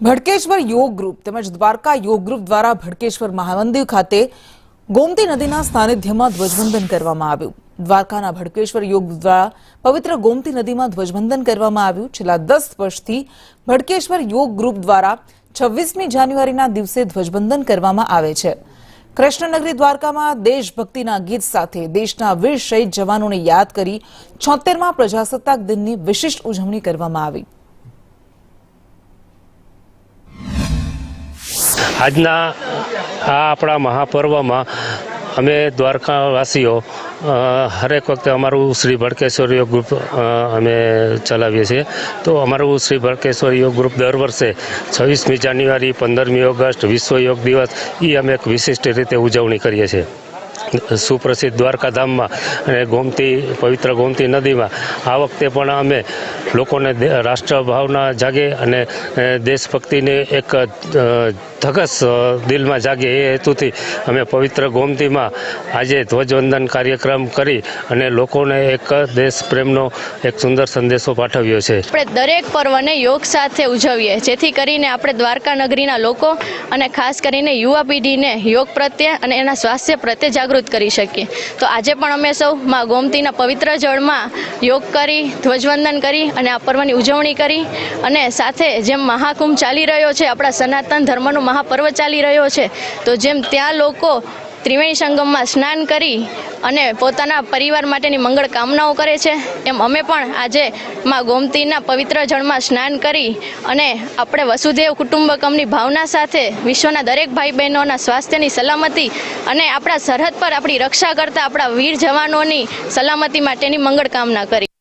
ભડકેશ્વર યોગ ગ્રુપ તેમજ દ્વારકા યોગ ગ્રુપ દ્વારા ભડકેશ્વર મહામંદિર ખાતે ગોમતી નદીના સાનિધ્યમાં ધ્વજવંદન કરવામાં આવ્યું। દ્વારકાના ભડકેશ્વર યોગ દ્વારા પવિત્ર ગોમતી નદીમાં ધ્વજવંદન કરવામાં આવ્યું। છેલ્લા 10 વર્ષથી ભડકેશ્વર યોગ ગ્રુપ દ્વારા 26મી જાન્યુઆરીના દિવસે ધ્વજવંદન કરવામાં આવે છે। કૃષ્ણનગરી દ્વારકામાં દેશભક્તિના ગીત સાથે દેશના વીર શહીદ જવાનોને યાદ કરી 76મા પ્રજાસત્તાક દિનની વિશિષ્ટ ઉજવણી કરવામાં આવી। આજના આપણા મહાપર્વમાં અમે દ્વારકાવાસીઓ હરેક વખતે અમારું શ્રી ભડકેશ્વર યોગ ગ્રુપ અમે ચલાવીએ છીએ। તો અમારું શ્રી ભડકેશ્વર યોગ ગ્રુપ દર વર્ષે 26મી જાન્યુઆરી, 15મી ઓગસ્ટ વિશ્વ યોગ દિવસ એ અમે એક વિશિષ્ટ રીતે ઉજવણી કરીએ છીએ। સુપ્રસિદ્ધ દ્વારકાધામમાં અને પવિત્ર ગોમતી નદીમાં આ વખતે પણ અમે લોકોને રાષ્ટ્રભાવના જાગે અને દેશભક્તિને એક ધગસ દિલમાં જાગે એ હેતુથી અમે પવિત્ર ગોમતીમાં આજે ધ્વજવંદન કાર્યક્રમ કરી અને લોકોને એક દેશ પ્રેમનો એક સુંદર સંદેશો પાઠવ્યો છે। આપણે દરેક પર્વને યોગ સાથે ઉજવીએ જેથી કરીને આપણે દ્વારકા નગરીના લોકો અને ખાસ કરીને યુવા પેઢીને યોગ પ્રત્યે અને એના સ્વાસ્થ્ય પ્રત્યે જાગૃત કરી શકીએ। તો આજે પણ અમે સૌ માં ગોમતીના પવિત્ર જળમાં યોગ કરી, ધ્વજવંદન કરી અને આ પર્વની ઉજવણી કરી અને સાથે જેમ મહાકુંભ ચાલી રહ્યો છે, આપણા સનાતન ધર્મનો મહાપર્વ ચાલી રહ્યો છે, તો જેમ ત્યાં લોકો ત્રિવેણી સંગમમાં સ્નાન કરી અને પોતાના પરિવાર માટેની મંગળ કામનાઓ કરે છે, એમ અમે પણ આજે માં ગોમતીના પવિત્ર જળમાં સ્નાન કરી અને આપણે વસુદેવ કુટુંબકમની ભાવના સાથે વિશ્વના દરેક ભાઈ બહેનોના સ્વાસ્થ્યની સલામતી અને આપણા સરહદ પર આપણી રક્ષા કરતા આપણા વીર જવાનોની સલામતી માટેની મંગળ કામના કરી।